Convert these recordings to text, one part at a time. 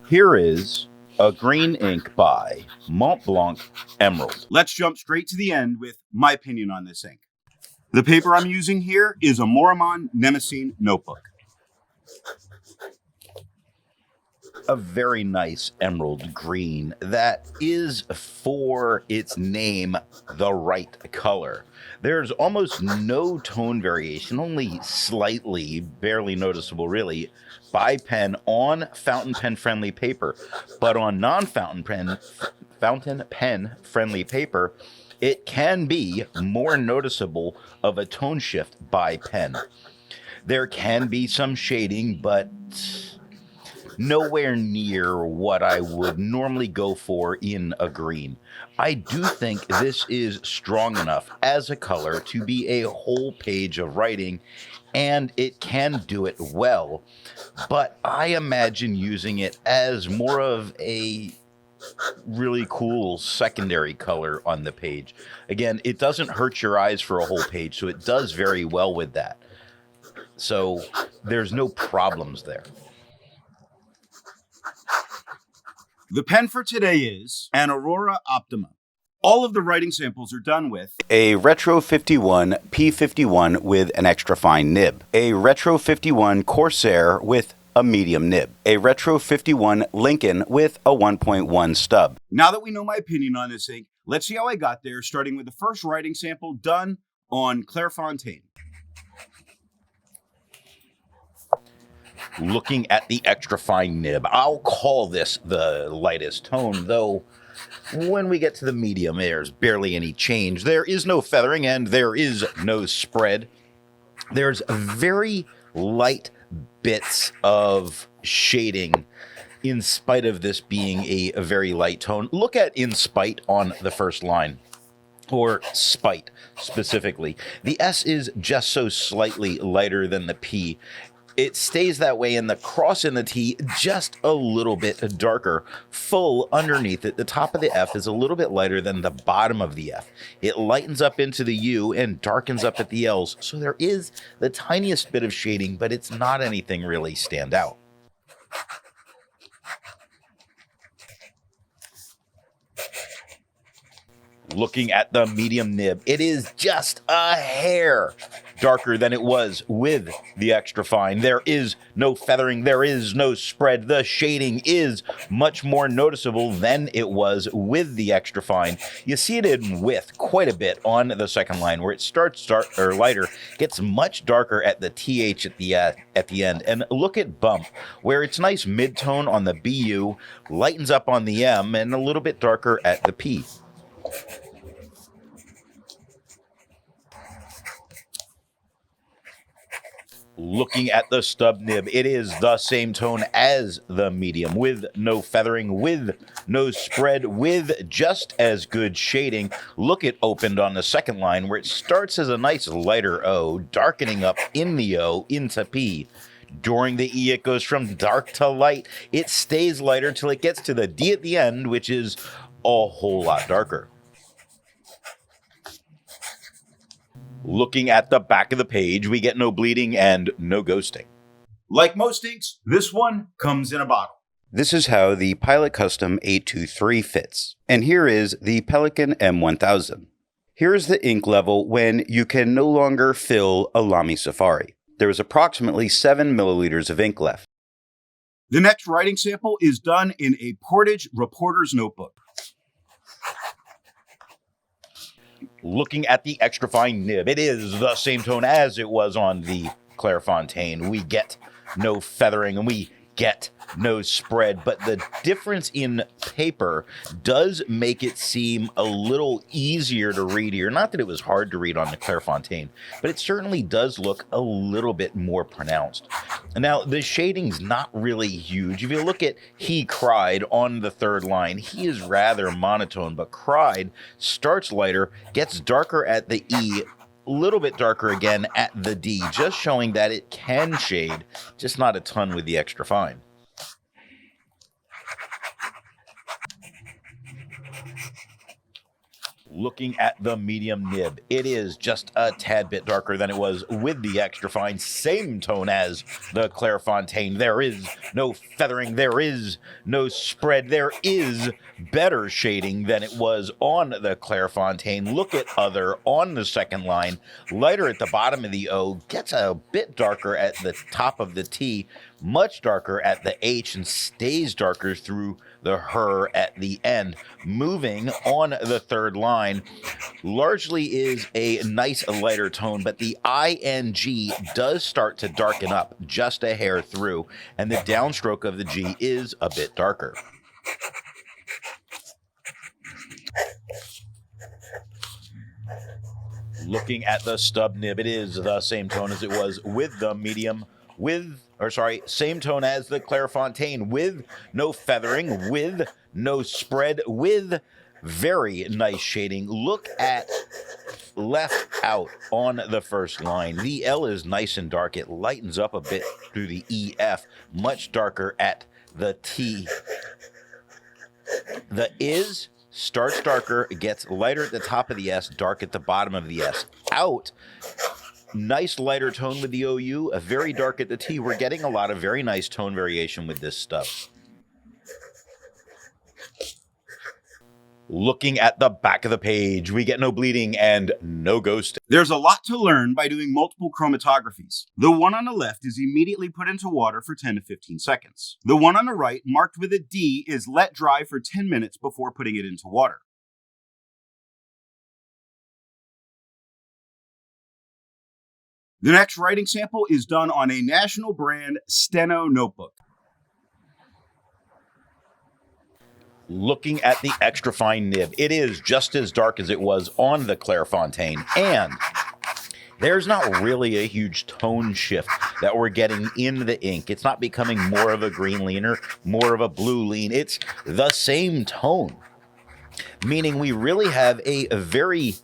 Here is a green ink by Montblanc Emerald. Let's jump straight to the end with my opinion on this ink. The paper I'm using here is a Maruman Mnemosyne Notebook. A very nice emerald green that is, for its name, the right color. There's almost no tone variation, only slightly, barely noticeable really, by pen on fountain pen friendly paper. But on non-fountain pen friendly paper, it can be more noticeable of a tone shift by pen. There can be some shading, but nowhere near what I would normally go for in a green. I do think this is strong enough as a color to be a whole page of writing, and it can do it well, but I imagine using it as more of a really cool secondary color on the page. Again, it doesn't hurt your eyes for a whole page, so it does very well with that. So there's no problems there. The pen for today is an Aurora Optima. All of the writing samples are done with a Retro 51 P51 with an extra fine nib, a Retro 51 Corsair with a medium nib, a Retro 51 Lincoln with a 1.1 stub. Now that we know my opinion on this ink, let's see how I got there, starting with the first writing sample done on Clairfontaine. Looking at the extra fine nib, I'll call this the lightest tone, though when we get to the medium, there's barely any change. There is no feathering and there is no spread. There's very light bits of shading in spite of this being a very light tone. Look at in spite on the first line, or spite specifically. The S is just so slightly lighter than the P. It stays that way, and the cross in the T just a little bit darker. Full underneath it, the top of the F is a little bit lighter than the bottom of the F. It lightens up into the U and darkens up at the L's, so there is the tiniest bit of shading, but it's not anything really stand out. Looking at the medium nib, it is just a hair darker than it was with the extra fine. There is no feathering, there is no spread. The shading is much more noticeable than it was with the extra fine. You see it in width quite a bit on the second line, where it starts lighter, gets much darker at the TH at the end. And look at bump, where it's nice mid-tone on the BU, lightens up on the M, and a little bit darker at the P. Looking at the stub nib, it is the same tone as the medium, with no feathering, with no spread, with just as good shading. Look at opened on the second line, where it starts as a nice lighter O, darkening up in the O into P. During the E, it goes from dark to light. It stays lighter till it gets to the D at the end, which is a whole lot darker. Looking at the back of the page, we get no bleeding and no ghosting. Like most inks, this one comes in a bottle. This is how the Pilot Custom 823 fits. And here is the Pelican M1000. Here is the ink level when you can no longer fill a Lamy Safari. There is approximately 7 milliliters of ink left. The next writing sample is done in a Portage reporter's notebook. Looking at the extra fine nib, it is the same tone as it was on the Clairfontaine. We get no feathering and we get no spread, but the difference in paper does make it seem a little easier to read here. Not that it was hard to read on the Clairfontaine, but it certainly does look a little bit more pronounced. Now, the shading's not really huge. If you look at He Cried on the third line, he is rather monotone, but Cried starts lighter, gets darker at the E, a little bit darker again at the D, just showing that it can shade, just not a ton with the extra fine. Looking at the medium nib, it is just a tad bit darker than it was with the extra fine. Same tone as the Clairfontaine. There is no feathering. There is no spread. There is better shading than it was on the Clairfontaine. Look at other on the second line. Lighter at the bottom of the O, gets a bit darker at the top of the T, much darker at the H, and stays darker through the her at the end. Moving on the third line, largely is a nice lighter tone, but the ING does start to darken up just a hair through, and the downstroke of the G is a bit darker. Looking at the stub nib, it is the same tone as it was with the medium, same tone as the Clairfontaine, with no feathering, with no spread, with very nice shading. Look at left out on the first line. The L is nice and dark. It lightens up a bit through the EF, much darker at the T. The is starts darker, it gets lighter at the top of the S, dark at the bottom of the S. Out, nice lighter tone with the OU, a very dark at the T. We're getting a lot of very nice tone variation with this stuff. Looking at the back of the page, we get no bleeding and no ghosting. There's a lot to learn by doing multiple chromatographies. The one on the left is immediately put into water for 10 to 15 seconds. The one on the right, marked with a D, is let dry for 10 minutes before putting it into water. The next writing sample is done on a national brand Steno notebook. Looking at the extra fine nib, it is just as dark as it was on the Clairfontaine, and there's not really a huge tone shift that we're getting in the ink. It's not becoming more of a green lean or more of a blue lean. It's the same tone, meaning we really have a very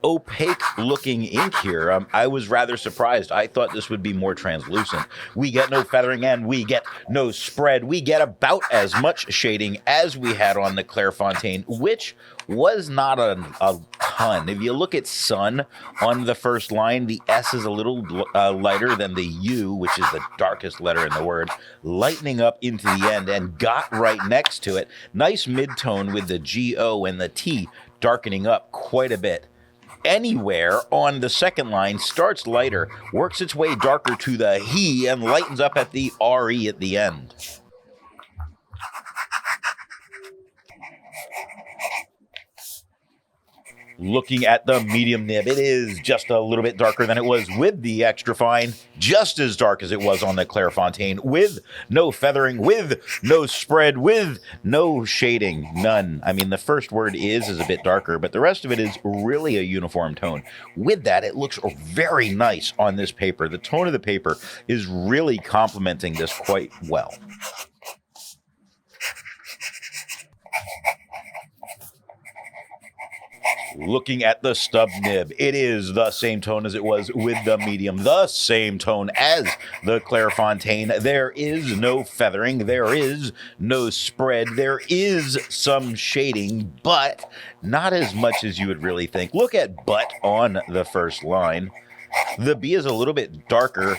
opaque looking ink here. I was rather surprised. I thought this would be more translucent. We get no feathering and we get no spread. We get about as much shading as we had on the Clairfontaine, which was not a ton. If you look at sun on the first line, the S is a little lighter than the U, which is the darkest letter in the word, lightening up into the end and got right next to it. Nice mid-tone with the G-O and the T darkening up quite a bit. Anywhere on the second line starts lighter, works its way darker to the he, and lightens up at the RE at the end. Looking at the medium nib, it is just a little bit darker than it was with the extra fine, just as dark as it was on the Clairfontaine, with no feathering, with no spread, with no shading, none. I mean, the first word is a bit darker, but the rest of it is really a uniform tone. With that, it looks very nice on this paper. The tone of the paper is really complementing this quite well. Looking at the stub nib, it is the same tone as it was with the medium, the same tone as the Clairfontaine. There is no feathering, there is no spread, there is some shading, but not as much as you would really think. Look at but on the first line. The B is a little bit darker.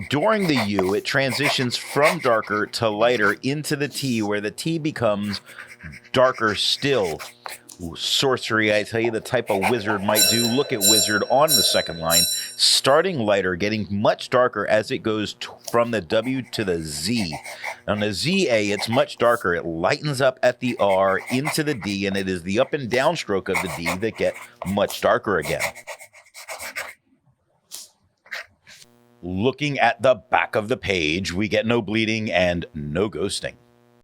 During the U, it transitions from darker to lighter into the T, where the T becomes darker still. Ooh, sorcery, I tell you, the type a wizard might do. Look at wizard on the second line, starting lighter, getting much darker as it goes from the W to the Z. On the ZA, it's much darker. It lightens up at the R into the D, and it is the up and down stroke of the D that get much darker again. Looking at the back of the page, we get no bleeding and no ghosting.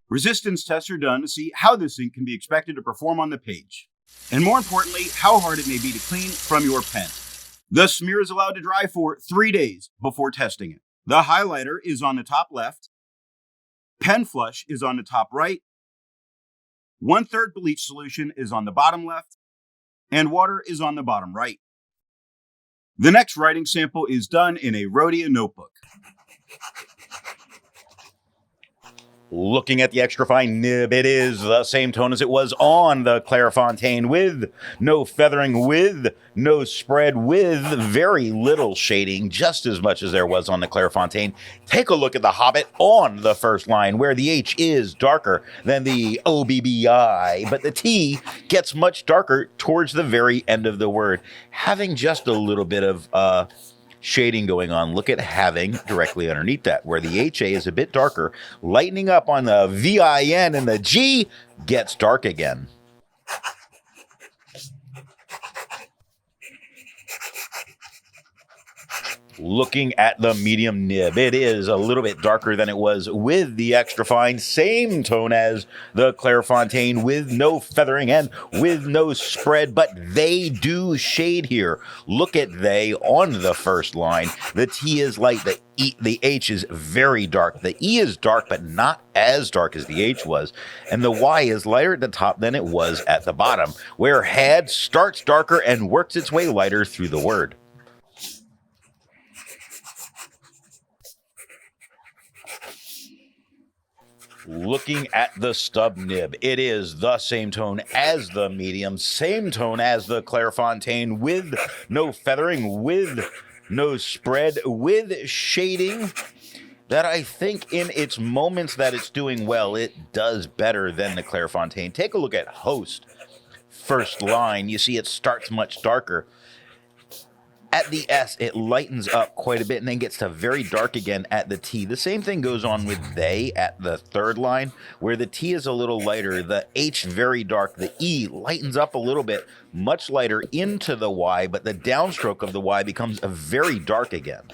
Resistance tests are done to see how this ink can be expected to perform on the page, and more importantly, how hard it may be to clean from your pen. The smear is allowed to dry for 3 days before testing it. The highlighter is on the top left, pen flush is on the top right, 1/3 bleach solution is on the bottom left, and water is on the bottom right. The next writing sample is done in a Rhodia notebook. Looking at the extra fine nib, it is the same tone as it was on the Clairfontaine, with no feathering, with no spread, with very little shading, just as much as there was on the Clairfontaine. Take a look at the Hobbit on the first line, where the H is darker than the OBBI, but the T gets much darker towards the very end of the word, having just a little bit of shading going on. Look at having directly underneath that, where the HA is a bit darker, lightening up on the VIN, and the G gets dark again. Looking at the medium nib, it is a little bit darker than it was with the extra fine, same tone as the Clairfontaine, with no feathering and with no spread, but they do shade here. Look at they on the first line. The T is light, the H is very dark. The E is dark, but not as dark as the H was. And the Y is lighter at the top than it was at the bottom, where had starts darker and works its way lighter through the word. Looking at the stub nib, it is the same tone as the medium, same tone as the Clairfontaine, with no feathering, with no spread, with shading that I think in its moments that it's doing well, it does better than the Clairfontaine. Take a look at host. First line, you see it starts much darker. At the S, it lightens up quite a bit and then gets to very dark again at the T. The same thing goes on with they at the third line, where the T is a little lighter, the H very dark, the E lightens up a little bit, much lighter into the Y, but the downstroke of the Y becomes very dark again.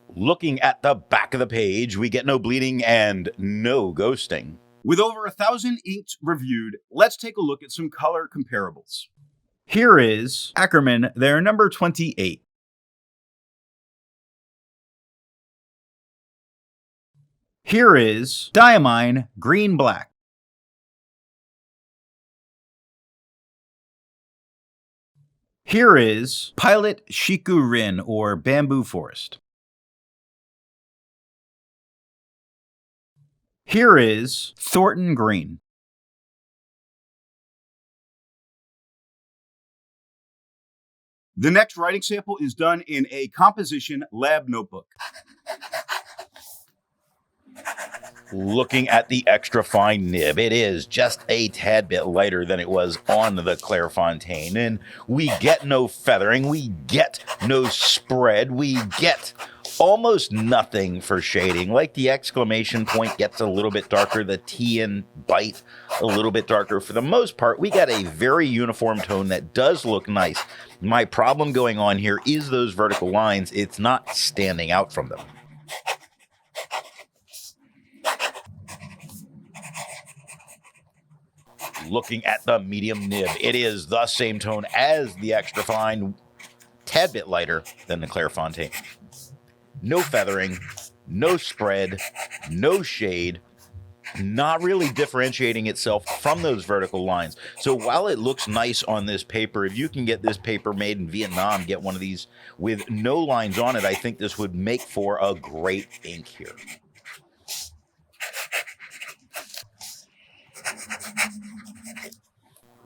Looking at the back of the page, we get no bleeding and no ghosting. With over 1,000 inks reviewed, let's take a look at some color comparables. Here is Ackerman, their number 28. Here is Diamine Green Black. Here is Pilot Shiku Rin, or Bamboo Forest. Here is Thornton Green. The next writing sample is done in a composition lab notebook. Looking at the extra fine nib, it is just a tad bit lighter than it was on the Clairfontaine, and we get no feathering, we get no spread, we get almost nothing for shading. Like the exclamation point gets a little bit darker, the T and bite a little bit darker. For the most part, we got a very uniform tone that does look nice. My problem going on here is those vertical lines. It's not standing out from them. Looking at the medium nib, it is the same tone as the extra fine, tad bit lighter than the Clairfontaine. No feathering, no spread, no shade, not really differentiating itself from those vertical lines. So while it looks nice on this paper, if you can get this paper made in Vietnam, get one of these with no lines on it, I think this would make for a great ink here.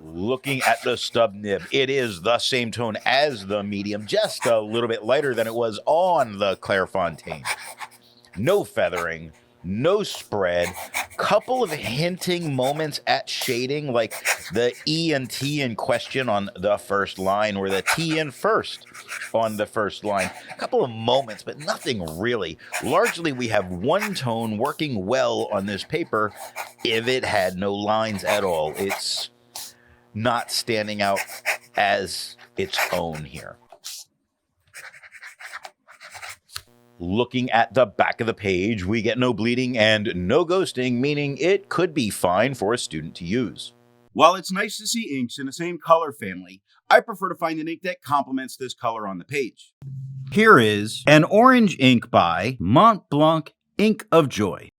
Looking at the stub nib, it is the same tone as the medium, just a little bit lighter than it was on the Clairfontaine. No feathering, no spread, couple of hinting moments at shading, like the E and T in question on the first line, or the T in first on the first line. A couple of moments, but nothing really. Largely, we have one tone working well on this paper if it had no lines at all. It's not standing out as its own here. Looking at the back of the page, we get no bleeding and no ghosting, meaning it could be fine for a student to use. While it's nice to see inks in the same color family, I prefer to find an ink that complements this color on the page. Here is an orange ink by Montblanc Ink of Joy.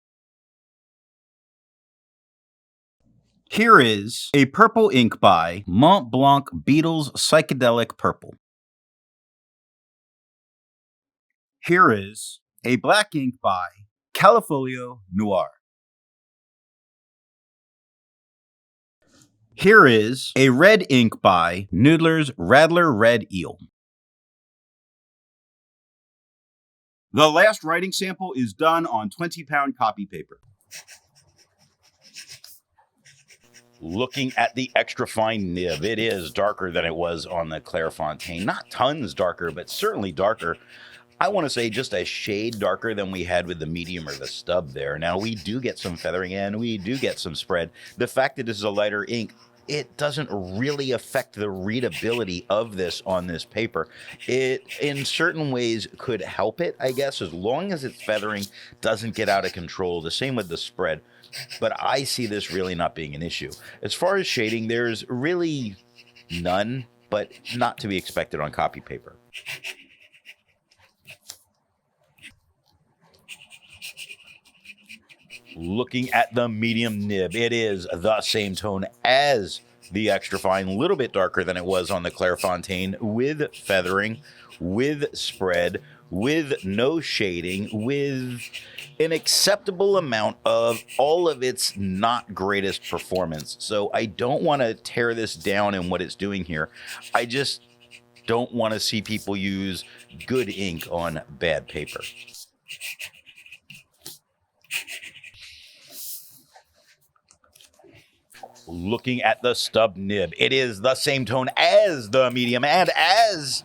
Here is a purple ink by Montblanc Beetles Psychedelic Purple. Here is a black ink by Califolio Noir. Here is a red ink by Noodler's Radler Red Eel. The last writing sample is done on 20-pound copy paper. Looking at the extra fine nib, it is darker than it was on the Clairfontaine. Not tons darker, but certainly darker. I want to say just a shade darker than we had with the medium or the stub there. Now, we do get some feathering and we do get some spread. The fact that this is a lighter ink, it doesn't really affect the readability of this on this paper. It, in certain ways, could help it, I guess, as long as its feathering doesn't get out of control. The same with the spread. But I see this really not being an issue. As far as shading, there's really none, but not to be expected on copy paper. Looking at the medium nib, it is the same tone as the extra fine, a little bit darker than it was on the Clairfontaine, with feathering, with spread, with no shading, with an acceptable amount of all of its not greatest performance. So I don't want to tear this down in what it's doing here. I just don't want to see people use good ink on bad paper. Looking at the stub nib, it is the same tone as the medium and as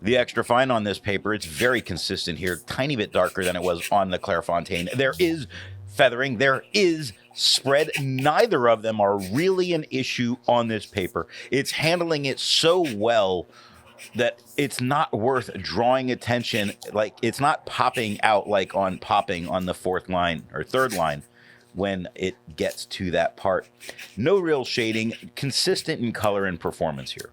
the extra fine on this paper. It's very consistent here, tiny bit darker than it was on the Clairfontaine. There is feathering, there is spread. Neither of them are really an issue on this paper. It's handling it so well that it's not worth drawing attention. Like, it's not popping out like on popping on the fourth line or third line when it gets to that part. No real shading, consistent in color and performance here.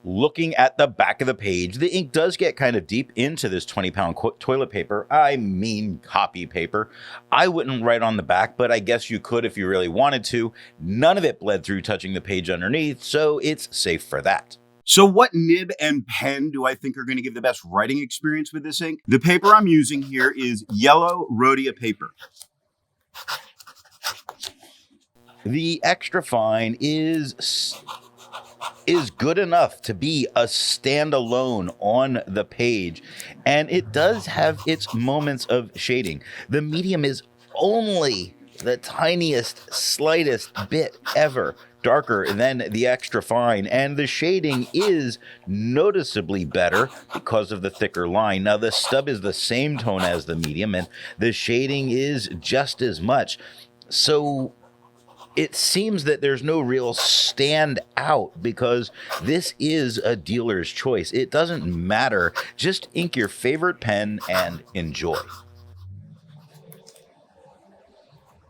Looking at the back of the page, the ink does get kind of deep into this 20-pound toilet paper. I mean copy paper. I wouldn't write on the back, but I guess you could if you really wanted to. None of it bled through touching the page underneath, so it's safe for that. So what nib and pen do I think are going to give the best writing experience with this ink? The paper I'm using here is yellow Rhodia paper. The extra fine is good enough to be a standalone on the page, and it does have its moments of shading. The medium is only the tiniest, slightest bit ever darker than the extra fine, and the shading is noticeably better because of the thicker line. Now, the stub is the same tone as the medium, and the shading is just as much. So it seems that there's no real stand out because this is a dealer's choice. It doesn't matter. Just ink your favorite pen and enjoy.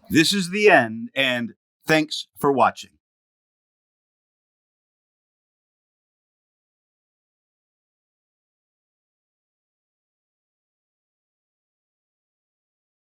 This is the end, and thanks for watching.